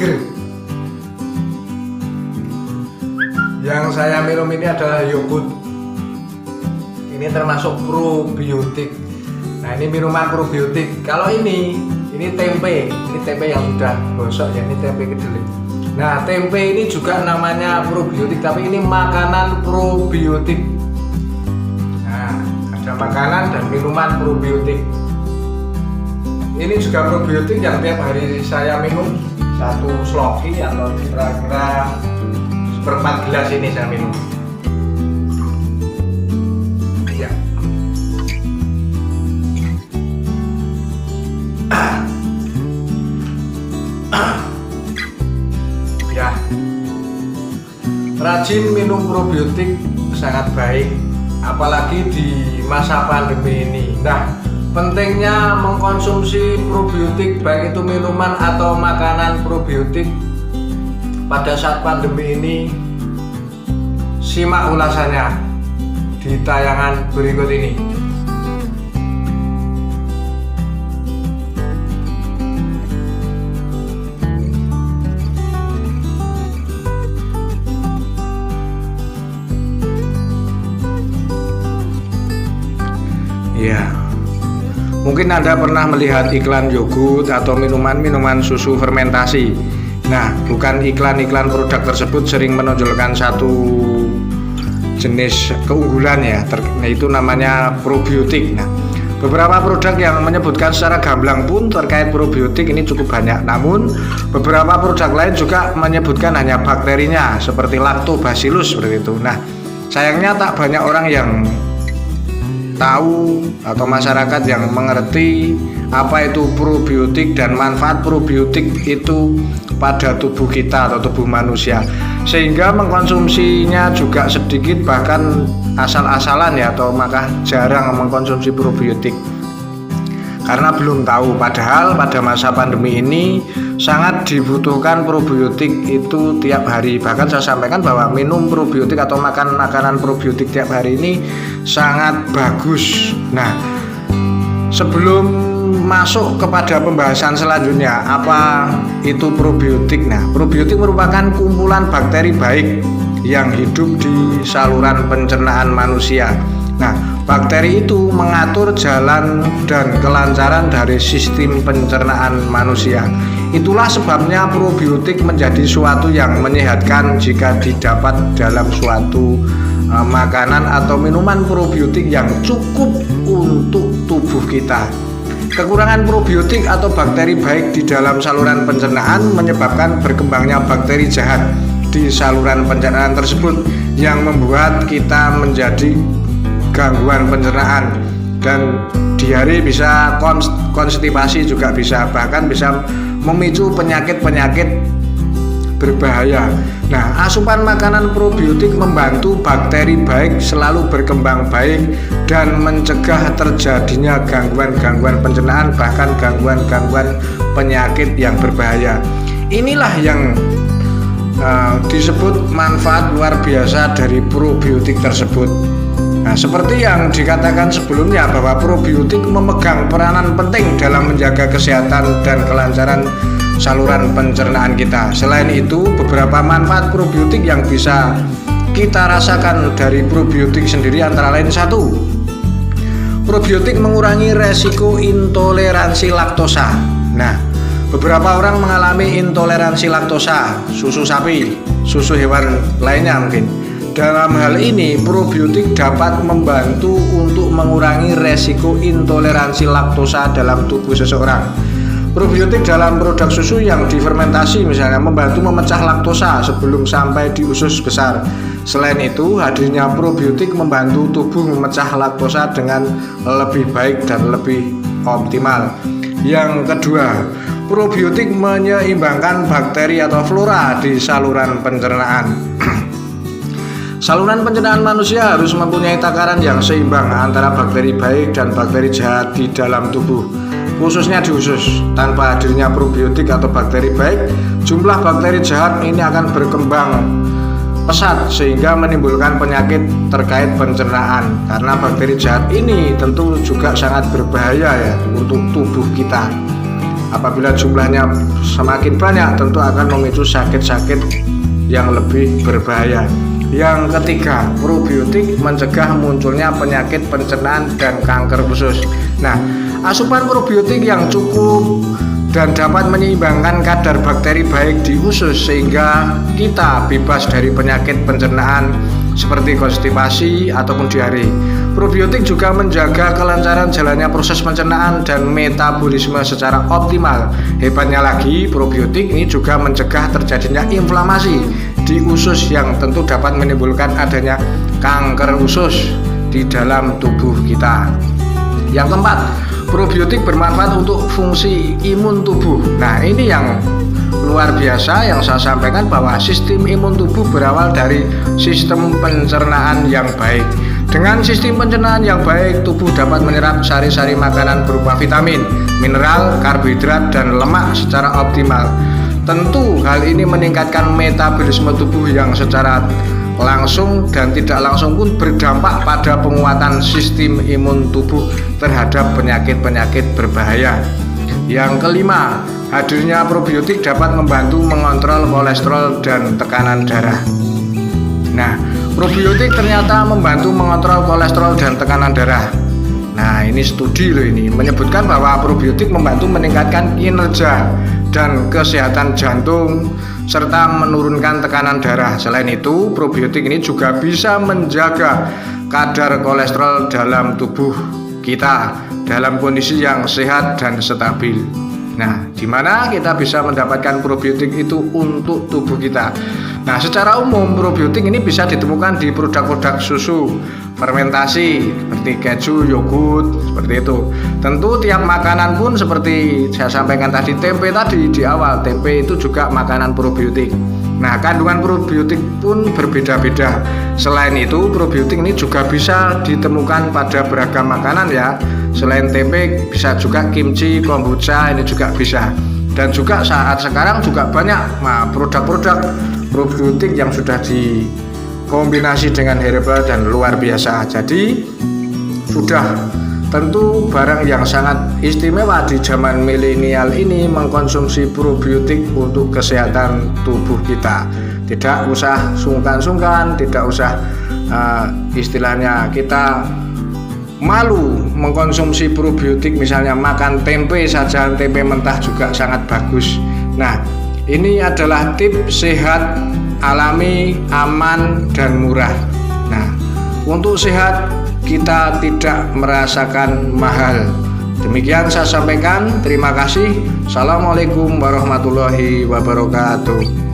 seger. Yang saya minum ini adalah yogurt. Ini termasuk probiotik. Nah, ini minuman probiotik. Kalau ini tempe. Ini tempe yang sudah gosok ya, ini tempe kedelai. Nah, tempe ini juga namanya probiotik, tapi ini makanan probiotik. Nah, ada makanan dan minuman probiotik. Ini juga probiotik yang tiap hari saya minum, 1 sloki atau kira-kira seperempat gelas ini saya minum. Ya. Ya. Rajin minum probiotik sangat baik, apalagi di masa pandemi ini. Nah, pentingnya mengkonsumsi probiotik, baik itu minuman atau makanan probiotik pada saat pandemi ini. Simak ulasannya di tayangan berikut ini. Ya, mungkin Anda pernah melihat iklan yogurt atau minuman susu fermentasi. Nah, bukan iklan-iklan produk tersebut sering menonjolkan satu jenis keunggulan ya, itu namanya probiotik. Nah, beberapa produk yang menyebutkan secara gamblang pun terkait probiotik ini cukup banyak. Namun, beberapa produk lain juga menyebutkan hanya bakterinya, seperti lactobacillus seperti itu. Nah, sayangnya tak banyak orang yang tahu atau masyarakat yang mengerti apa itu probiotik dan manfaat probiotik itu pada tubuh kita atau tubuh manusia, sehingga mengkonsumsinya juga sedikit, bahkan asal-asalan ya, atau maka jarang mengkonsumsi probiotik karena belum tahu. Padahal pada masa pandemi ini sangat dibutuhkan probiotik itu tiap hari. Bahkan saya sampaikan bahwa minum probiotik atau makan makanan probiotik tiap hari ini sangat bagus. Nah, sebelum masuk kepada pembahasan selanjutnya, apa itu probiotik? Nah, probiotik merupakan kumpulan bakteri baik yang hidup di saluran pencernaan manusia. Nah, bakteri itu mengatur jalan dan kelancaran dari sistem pencernaan manusia. Itulah sebabnya probiotik menjadi suatu yang menyehatkan jika didapat dalam suatu makanan atau minuman probiotik yang cukup untuk tubuh kita. Kekurangan probiotik atau bakteri baik di dalam saluran pencernaan menyebabkan berkembangnya bakteri jahat di saluran pencernaan tersebut yang membuat kita menjadi gangguan pencernaan, dan diare bisa, konstipasi juga bisa, bahkan bisa memicu penyakit-penyakit berbahaya. Nah, asupan makanan probiotik membantu bakteri baik selalu berkembang baik dan mencegah terjadinya gangguan-gangguan pencernaan, bahkan gangguan-gangguan penyakit yang berbahaya. Inilah yang disebut manfaat luar biasa dari probiotik tersebut. Nah, seperti yang dikatakan sebelumnya bahwa probiotik memegang peranan penting dalam menjaga kesehatan dan kelancaran saluran pencernaan kita. Selain itu, beberapa manfaat probiotik yang bisa kita rasakan dari probiotik sendiri antara lain: 1. Probiotik mengurangi resiko intoleransi laktosa. Nah, beberapa orang mengalami intoleransi laktosa, susu sapi, susu hewan lainnya mungkin. Dalam hal ini, probiotik dapat membantu untuk mengurangi resiko intoleransi laktosa dalam tubuh seseorang. Probiotik dalam produk susu yang difermentasi misalnya membantu memecah laktosa sebelum sampai di usus besar. Selain itu, hadirnya probiotik membantu tubuh memecah laktosa dengan lebih baik dan lebih optimal. Yang kedua, probiotik menyeimbangkan bakteri atau flora di saluran pencernaan. Saluran pencernaan manusia harus mempunyai takaran yang seimbang antara bakteri baik dan bakteri jahat di dalam tubuh, khususnya di usus. Tanpa hadirnya probiotik atau bakteri baik, jumlah bakteri jahat ini akan berkembang pesat sehingga menimbulkan penyakit terkait pencernaan. Karena bakteri jahat ini tentu juga sangat berbahaya ya untuk tubuh kita. Apabila jumlahnya semakin banyak, tentu akan memicu sakit-sakit yang lebih berbahaya. Yang ketiga, probiotik mencegah munculnya penyakit pencernaan dan kanker usus. Nah, asupan probiotik yang cukup dan dapat menyeimbangkan kadar bakteri baik di usus sehingga kita bebas dari penyakit pencernaan seperti konstipasi ataupun diare. Probiotik juga menjaga kelancaran jalannya proses pencernaan dan metabolisme secara optimal. Hebatnya lagi, probiotik ini juga mencegah terjadinya inflamasi di usus yang tentu dapat menimbulkan adanya kanker usus di dalam tubuh kita. Yang keempat, probiotik bermanfaat untuk fungsi imun tubuh. Nah, ini yang luar biasa yang saya sampaikan, bahwa sistem imun tubuh berawal dari sistem pencernaan yang baik. Dengan sistem pencernaan yang baik, tubuh dapat menyerap sari-sari makanan berupa vitamin, mineral, karbohidrat, dan lemak secara optimal. Tentu hal ini meningkatkan metabolisme tubuh yang secara langsung dan tidak langsung pun berdampak pada penguatan sistem imun tubuh terhadap penyakit-penyakit berbahaya. Yang kelima, hadirnya probiotik dapat membantu mengontrol kolesterol dan tekanan darah. Nah, probiotik ternyata membantu mengontrol kolesterol dan tekanan darah. Nah, ini studi loh, ini menyebutkan bahwa probiotik membantu meningkatkan kinerja dan kesehatan jantung serta menurunkan tekanan darah. Selain itu, probiotik ini juga bisa menjaga kadar kolesterol dalam tubuh kita dalam kondisi yang sehat dan stabil. Nah, di mana kita bisa mendapatkan probiotik itu untuk tubuh kita? Nah, secara umum probiotik ini bisa ditemukan di produk-produk susu fermentasi seperti keju, yogurt, seperti itu. Tentu tiap makanan pun seperti saya sampaikan tadi, tempe tadi di awal, tempe itu juga makanan probiotik. Nah, kandungan probiotik pun berbeda-beda. Selain itu, probiotik ini juga bisa ditemukan pada beragam makanan ya. Selain tempe, bisa juga kimchi, kombucha, ini juga bisa. Dan juga saat sekarang juga banyak produk-produk probiotik yang sudah dikombinasi dengan herbal dan luar biasa. Jadi sudah tentu barang yang sangat istimewa di zaman milenial ini mengkonsumsi probiotik untuk kesehatan tubuh kita. Tidak usah sungkan-sungkan, tidak usah istilahnya kita malu mengkonsumsi probiotik. Misalnya makan tempe saja, tempe mentah juga sangat bagus. Nah, ini adalah tips sehat, alami, aman, dan murah. Nah, untuk sehat kita tidak merasakan mahal. Demikian saya sampaikan. Terima kasih. Assalamualaikum warahmatullahi wabarakatuh.